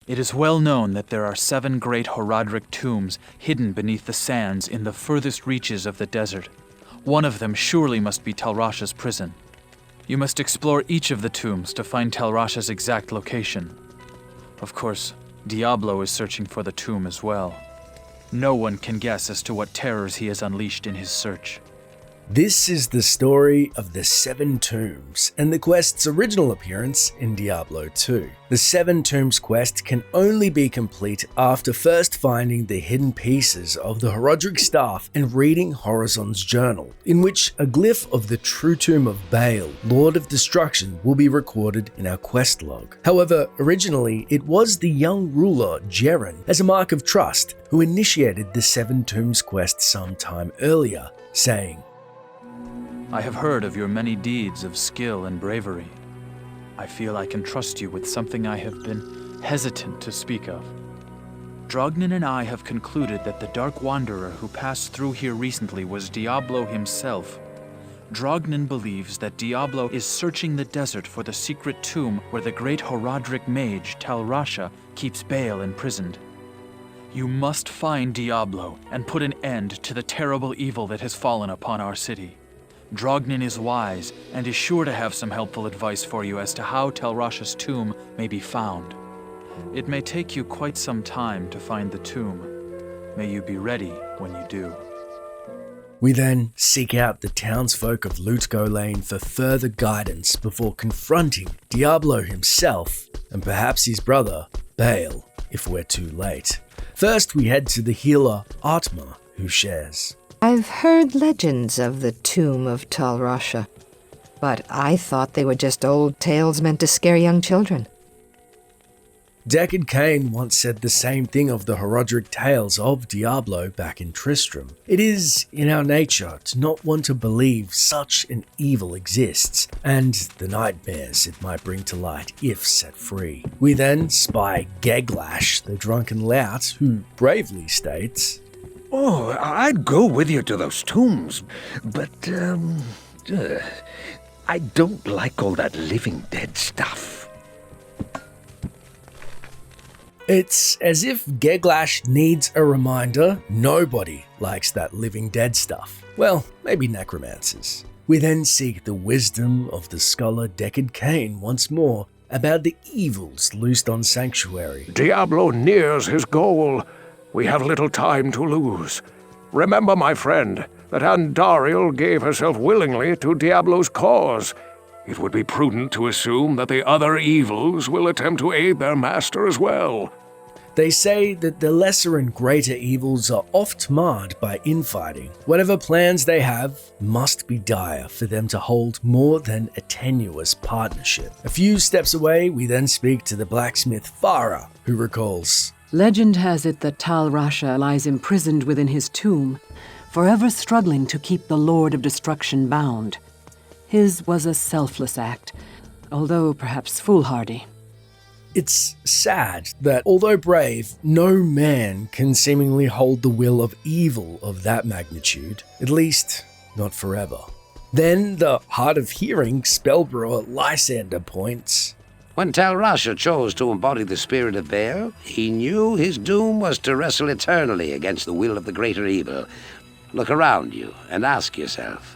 It is well known that there are 7 great Horadric tombs hidden beneath the sands in the furthest reaches of the desert. One of them surely must be Tal Rasha's prison. You must explore each of the tombs to find Tal Rasha's exact location. Of course, Diablo is searching for the tomb as well. No one can guess as to what terrors he has unleashed in his search. This is the story of the 7 Tombs and the quest's original appearance in Diablo 2. The 7 Tombs quest can only be complete after first finding the hidden pieces of the Horadric staff and reading Horizon's journal, in which a glyph of the true tomb of Baal, Lord of Destruction, will be recorded in our quest log. However, originally it was the young ruler Jeren, as a mark of trust, who initiated the 7 Tombs quest some time earlier, saying, I have heard of your many deeds of skill and bravery. I feel I can trust you with something I have been hesitant to speak of. Drognin and I have concluded that the Dark Wanderer who passed through here recently was Diablo himself. Drognin believes that Diablo is searching the desert for the secret tomb where the great Horadric mage Tal Rasha keeps Baal imprisoned. You must find Diablo and put an end to the terrible evil that has fallen upon our city. Drognin is wise and is sure to have some helpful advice for you as to how Tal Rasha's tomb may be found. It may take you quite some time to find the tomb. May you be ready when you do. We then seek out the townsfolk of Lutgo Lane for further guidance before confronting Diablo himself and perhaps his brother, Baal, if we're too late. First, we head to the healer, Atma, who shares, I've heard legends of the tomb of Tal Rasha, but I thought they were just old tales meant to scare young children. Deckard Cain once said the same thing of the Horadric tales of Diablo back in Tristram. It is in our nature to not want to believe such an evil exists, and the nightmares it might bring to light if set free. We then spy Geglash, the drunken lout, who bravely states, Oh, I'd go with you to those tombs, but, I don't like all that living dead stuff. It's as if Geglash needs a reminder nobody likes that living dead stuff. Well, maybe necromancers. We then seek the wisdom of the scholar Deckard Cain once more about the evils loosed on Sanctuary. Diablo nears his goal. We have little time to lose. Remember, my friend, that Duriel gave herself willingly to Diablo's cause. It would be prudent to assume that the other evils will attempt to aid their master as well. They say that the lesser and greater evils are oft marred by infighting. Whatever plans they have must be dire for them to hold more than a tenuous partnership. A few steps away, we then speak to the blacksmith Farah, who recalls, Legend has it that Tal Rasha lies imprisoned within his tomb, forever struggling to keep the Lord of Destruction bound. His was a selfless act, although perhaps foolhardy. It's sad that, although brave, no man can seemingly hold the will of evil of that magnitude, at least not forever. Then the Hard of Hearing spellbrewer Lysander points, When Tal Rasha chose to embody the spirit of Baal, he knew his doom was to wrestle eternally against the will of the greater evil. Look around you and ask yourself,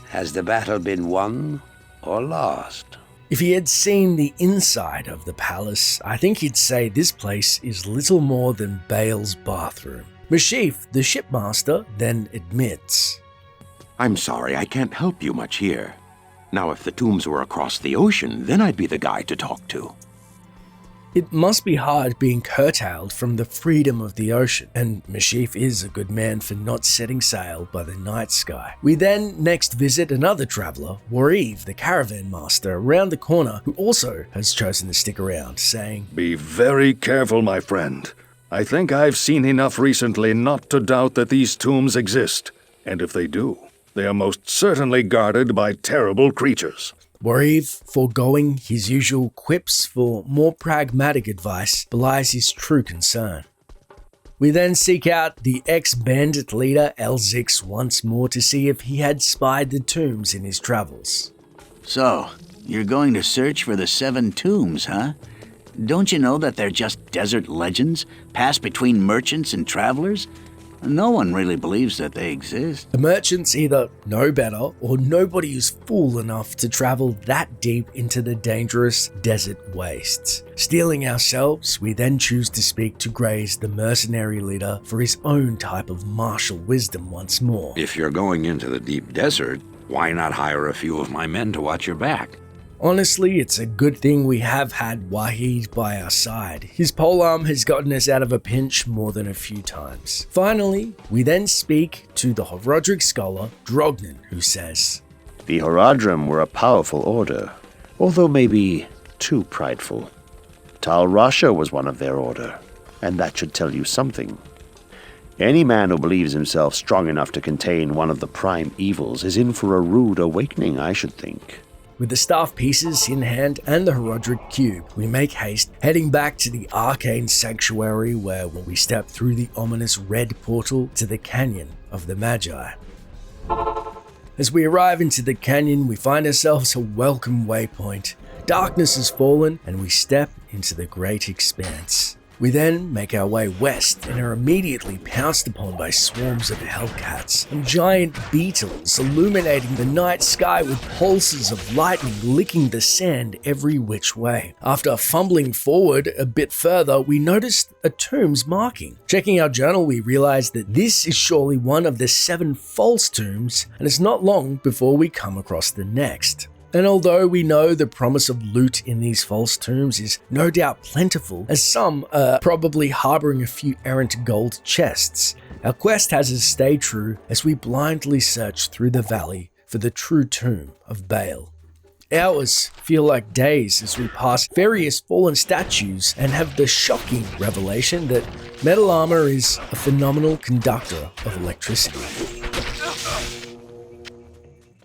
has the battle been won or lost? If he had seen the inside of the palace, I think he'd say this place is little more than Baal's bathroom. Mashif, the shipmaster, then admits, I'm sorry, I can't help you much here. Now, if the tombs were across the ocean, then I'd be the guy to talk to. It must be hard being curtailed from the freedom of the ocean, and Mashif is a good man for not setting sail by the night sky. We then next visit another traveller, Wariv, the caravan master, around the corner, who also has chosen to stick around, saying, Be very careful, my friend. I think I've seen enough recently not to doubt that these tombs exist, and if they do, they are most certainly guarded by terrible creatures. Wariv, foregoing his usual quips for more pragmatic advice, belies his true concern. We then seek out the ex-bandit leader Elzix once more to see if he had spied the tombs in his travels. So, you're going to search for the 7 tombs, huh? Don't you know that they're just desert legends, passed between merchants and travelers? No one really believes that they exist. The merchants either know better or nobody is fool enough to travel that deep into the dangerous desert wastes. Steeling ourselves, we then choose to speak to Graze, the mercenary leader, for his own type of martial wisdom once more. If you're going into the deep desert, why not hire a few of my men to watch your back? Honestly, it's a good thing we have had Wahid by our side. His polearm has gotten us out of a pinch more than a few times. Finally, we then speak to the Horodric scholar, Drognin, who says, The Horadrim were a powerful order, although maybe too prideful. Tal Rasha was one of their order, and that should tell you something. Any man who believes himself strong enough to contain one of the prime evils is in for a rude awakening, I should think. With the staff pieces in hand and the Horodric cube, we make haste, heading back to the arcane sanctuary where we step through the ominous red portal to the canyon of the Magi. As we arrive into the canyon, we find ourselves a welcome waypoint. Darkness has fallen, and we step into the great expanse. We then make our way west and are immediately pounced upon by swarms of hellcats and giant beetles illuminating the night sky with pulses of lightning licking the sand every which way. After fumbling forward a bit further, we noticed a tomb's marking. Checking our journal, we realize that this is surely one of the 7 false tombs, and it's not long before we come across the next. And although we know the promise of loot in these false tombs is no doubt plentiful, as some are probably harboring a few errant gold chests, our quest has us stay true as we blindly search through the valley for the true tomb of Baal. Hours feel like days as we pass various fallen statues and have the shocking revelation that metal armor is a phenomenal conductor of electricity.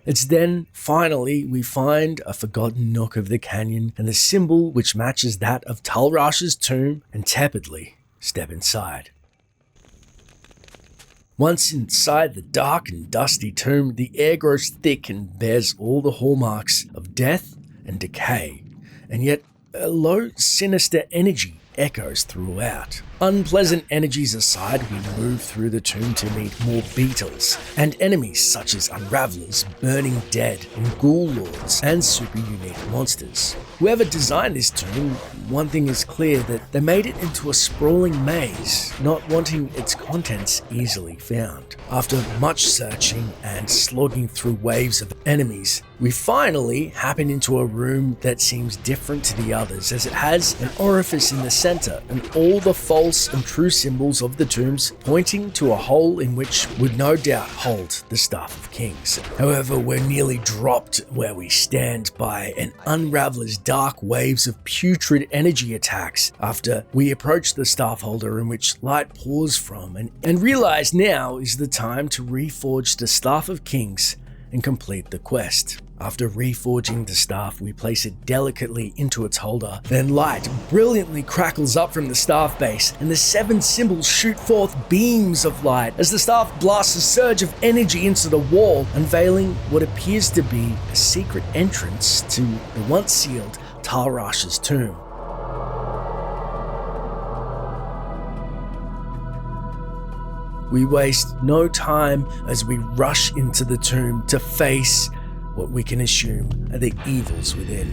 It's then, finally, we find a forgotten nook of the canyon and the symbol which matches that of Tal Rasha's tomb, and tepidly step inside. Once inside the dark and dusty tomb, the air grows thick and bears all the hallmarks of death and decay, and yet a low, sinister energy echoes throughout. Unpleasant energies aside, we move through the tomb to meet more beetles and enemies such as Unravelers, Burning Dead, and Ghoul Lords, and super unique monsters. Whoever designed this tomb, one thing is clear, that they made it into a sprawling maze, not wanting its contents easily found. After much searching and slogging through waves of enemies, we finally happen into a room that seems different to the others, as it has an orifice in the center and all the false and true symbols of the tombs pointing to a hole in which would no doubt hold the Staff of Kings. However, we're nearly dropped where we stand by an Unraveler's dark waves of putrid energy attacks after we approach the staff holder in which light pours from, and realize now is the time to reforge the Staff of Kings and complete the quest. After reforging the staff, we place it delicately into its holder. Then light brilliantly crackles up from the staff base, and the 7 symbols shoot forth beams of light as the staff blasts a surge of energy into the wall, unveiling what appears to be a secret entrance to the once sealed Tal Rasha's tomb. We waste no time as we rush into the tomb to face what we can assume are the evils within.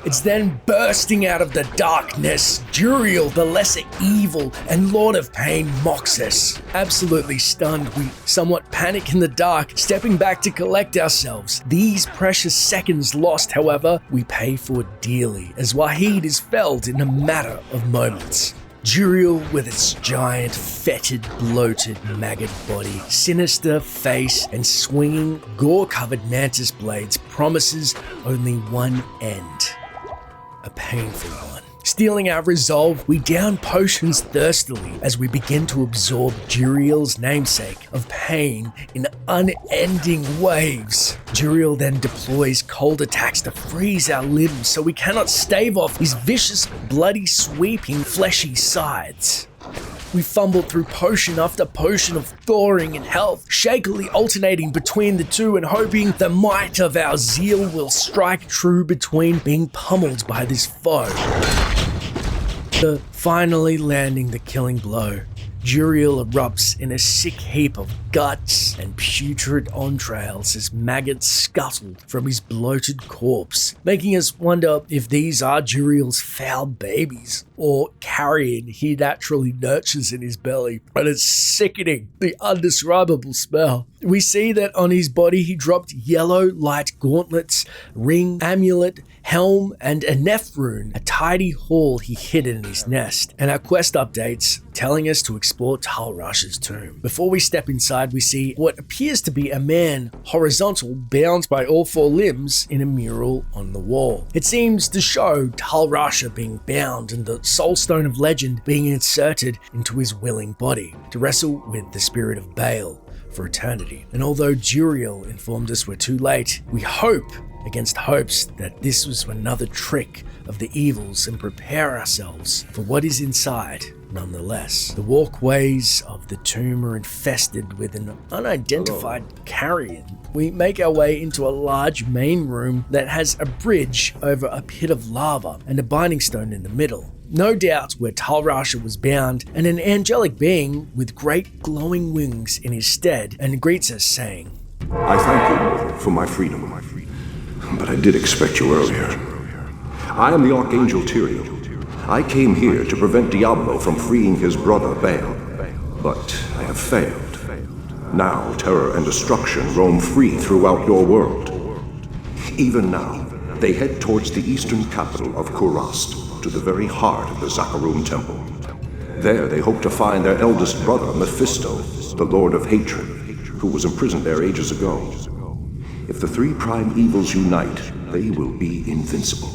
It's then bursting out of the darkness. Duriel, the lesser evil and Lord of Pain, mocks us. Absolutely stunned, we somewhat panic in the dark, stepping back to collect ourselves. These precious seconds lost, however, we pay for dearly, as Wahid is felled in a matter of moments. Duriel, with its giant, fetid, bloated, maggot body, sinister face, and swinging, gore-covered mantis blades, promises only one end. A painful one. Stealing our resolve, we down potions thirstily as we begin to absorb Duriel's namesake of pain in unending waves. Duriel then deploys cold attacks to freeze our limbs so we cannot stave off his vicious, bloody, sweeping, fleshy sides. We fumbled through potion after potion of thawing and health, shakily alternating between the two and hoping the might of our zeal will strike true between being pummeled by this foe. Finally landing the killing blow, Duriel erupts in a sick heap of guts and putrid entrails as maggots scuttle from his bloated corpse, making us wonder if these are Duriel's foul babies or carrion he naturally nurtures in his belly. But it's sickening, the undescribable smell. We see that on his body he dropped yellow light gauntlets, ring, amulet, helm, and a neph rune, a tidy haul he hid in his nest. And our quest updates telling us to explore Tal Rasha's tomb. Before we step inside, we see what appears to be a man horizontal, bound by all four limbs in a mural on the wall. It seems to show Tal Rasha being bound and the soul stone of legend being inserted into his willing body to wrestle with the spirit of Baal for eternity. And although Duriel informed us we're too late, we hope against hopes that this was another trick of the evils and prepare ourselves for what is inside nonetheless. The walkways of the tomb are infested with an unidentified carrion. We make our way into a large main room that has a bridge over a pit of lava and a binding stone in the middle. No doubt where Tal Rasha was bound, and an angelic being with great glowing wings in his stead, and greets us saying, I thank you for my freedom, but I did expect you earlier. I am the Archangel Tyrael. I came here to prevent Diablo from freeing his brother Baal, but I have failed. Now terror and destruction roam free throughout your world. Even now, they head towards the eastern capital of Kurast, to the very heart of the Zakharum Temple. There they hope to find their eldest brother, Mephisto, the Lord of Hatred, who was imprisoned there ages ago. If the three prime evils unite, they will be invincible.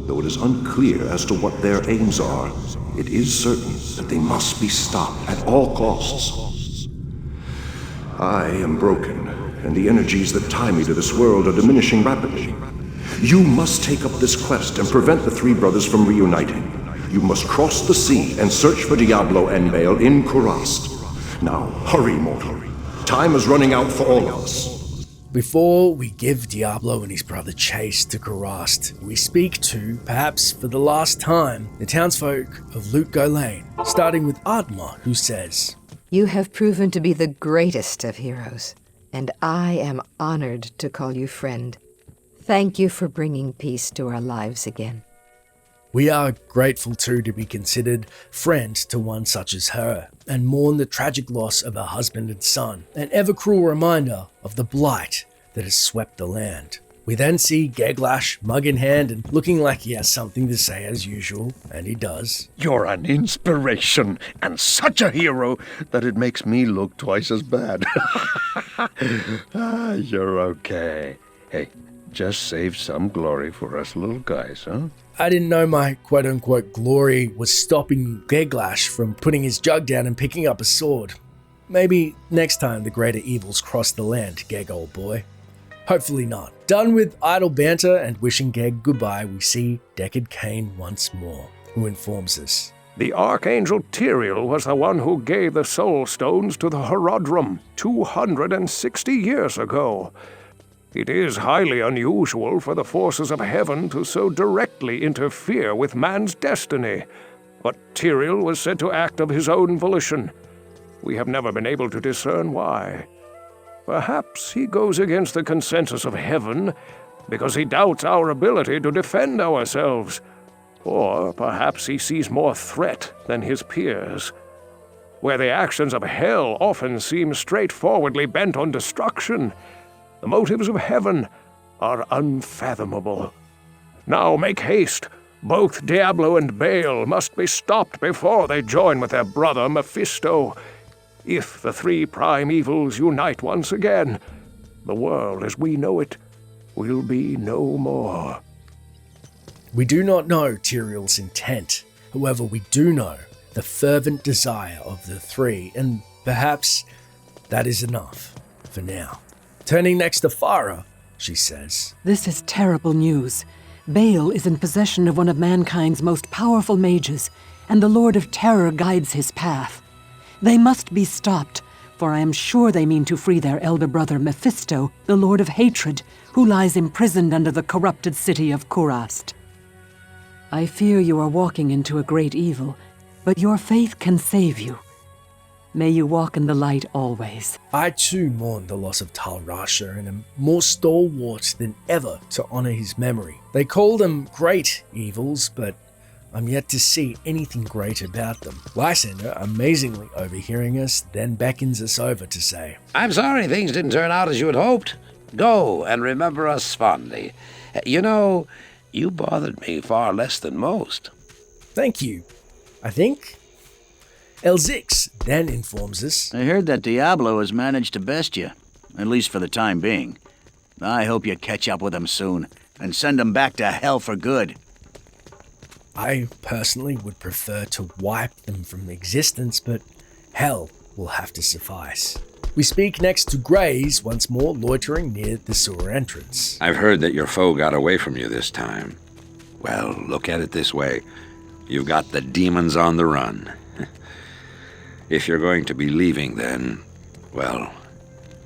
Though it is unclear as to what their aims are, it is certain that they must be stopped at all costs. I am broken, and the energies that tie me to this world are diminishing rapidly. You must take up this quest and prevent the three brothers from reuniting. You must cross the sea and search for Diablo and Baal in Kurast. Now, hurry, mortal. Time is running out for all of us. Before we give Diablo and his brother chase to Kurast, we speak to, perhaps for the last time, the townsfolk of Lut Golain, starting with Adma, who says, You have proven to be the greatest of heroes, and I am honored to call you friend. Thank you for bringing peace to our lives again. We are grateful too to be considered friend to one such as her, and mourn the tragic loss of her husband and son, an ever-cruel reminder of the blight that has swept the land. We then see Geglash, mug in hand, and looking like he has something to say as usual, and he does. You're an inspiration, and such a hero that it makes me look twice as bad. You're okay. Hey, just save some glory for us little guys, huh? I didn't know my quote-unquote glory was stopping Geglash from putting his jug down and picking up a sword. Maybe next time the greater evils cross the land, Geg old boy. Hopefully not. Done with idle banter and wishing Geg goodbye, we see Deckard Cain once more, who informs us. The Archangel Tyrael was the one who gave the Soul Stones to the Horodrum 260 years ago. It is highly unusual for the forces of heaven to so directly interfere with man's destiny, but Tyrael was said to act of his own volition. We have never been able to discern why. Perhaps he goes against the consensus of heaven because he doubts our ability to defend ourselves, or perhaps he sees more threat than his peers. Where the actions of hell often seem straightforwardly bent on destruction, the motives of heaven are unfathomable. Now make haste. Both Diablo and Baal must be stopped before they join with their brother Mephisto. If the three prime evils unite once again, the world as we know it will be no more. We do not know Tyrael's intent. However, we do know the fervent desire of the three, and perhaps that is enough for now. Turning next to Farah, she says, This is terrible news. Baal is in possession of one of mankind's most powerful mages, and the Lord of Terror guides his path. They must be stopped, for I am sure they mean to free their elder brother Mephisto, the Lord of Hatred, who lies imprisoned under the corrupted city of Kurast. I fear you are walking into a great evil, but your faith can save you. May you walk in the light always. I too mourn the loss of Tal Rasha and am more stalwart than ever to honor his memory. They call them great evils, but I'm yet to see anything great about them. Lysander, amazingly overhearing us, then beckons us over to say, I'm sorry things didn't turn out as you had hoped. Go and remember us fondly. You know, you bothered me far less than most. Thank you, I think. Elzix then informs us, I heard that Diablo has managed to best you, at least for the time being. I hope you catch up with him soon, and send him back to hell for good. I personally would prefer to wipe them from existence, but hell will have to suffice. We speak next to Grays, once more loitering near the sewer entrance. I've heard that your foe got away from you this time. Well, look at it this way. You've got the demons on the run. If you're going to be leaving then, well,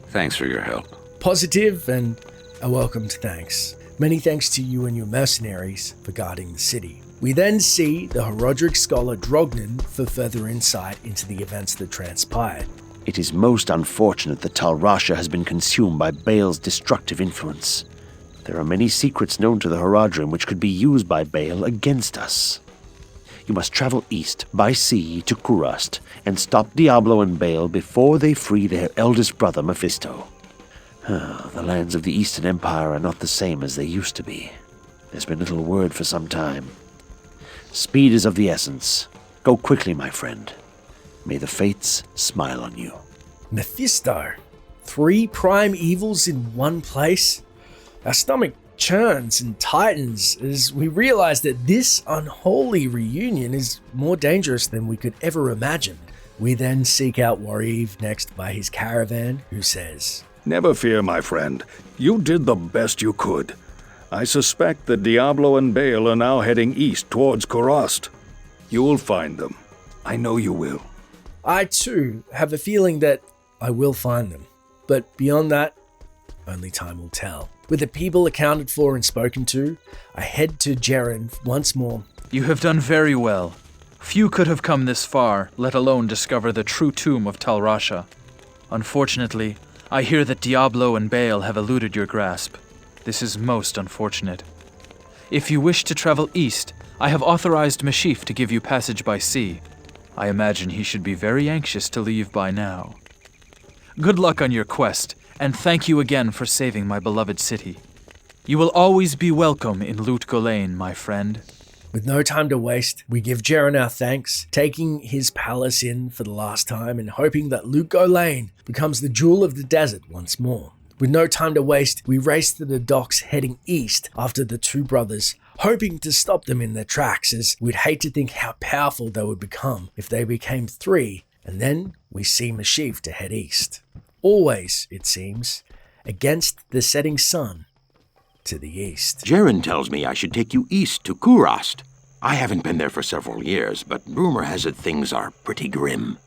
thanks for your help. Positive and a welcomed thanks. Many thanks to you and your mercenaries for guarding the city. We then see the Herodric scholar Drognin for further insight into the events that transpired. It is most unfortunate that Tal Rasha has been consumed by Baal's destructive influence. There are many secrets known to the Herodrim which could be used by Baal against us. You must travel east by sea to Kurast and stop Diablo and Baal before they free their eldest brother Mephisto. The lands of the Eastern Empire are not the same as they used to be. There's been little word for some time. Speed is of the essence. Go quickly, my friend. May the fates smile on you. Mephisto. 3 prime evils in one place? Our stomach churns and tightens as we realize that this unholy reunion is more dangerous than we could ever imagine. We then seek out Warrive next by his caravan, who says, Never fear, my friend. You did the best you could. I suspect that Diablo and Baal are now heading east towards Kurast. You will find them. I know you will. I too have a feeling that I will find them. But beyond that, only time will tell. With the people accounted for and spoken to, I head to Jeren once more. You have done very well. Few could have come this far, let alone discover the true tomb of Tal Rasha. Unfortunately, I hear that Diablo and Baal have eluded your grasp. This is most unfortunate. If you wish to travel east, I have authorized Mashif to give you passage by sea. I imagine he should be very anxious to leave by now. Good luck on your quest, and thank you again for saving my beloved city. You will always be welcome in Lut Gholein, my friend. With no time to waste, we give Jeren our thanks, taking his palace in for the last time and hoping that Lut Gholein becomes the jewel of the desert once more. With no time to waste, we race to the docks heading east after the 2 brothers, hoping to stop them in their tracks, as we'd hate to think how powerful they would become if they became 3, and then we see Mashif to head east. Always, it seems, against the setting sun to the east. Jeren tells me I should take you east to Kurast. I haven't been there for several years, but rumor has it things are pretty grim.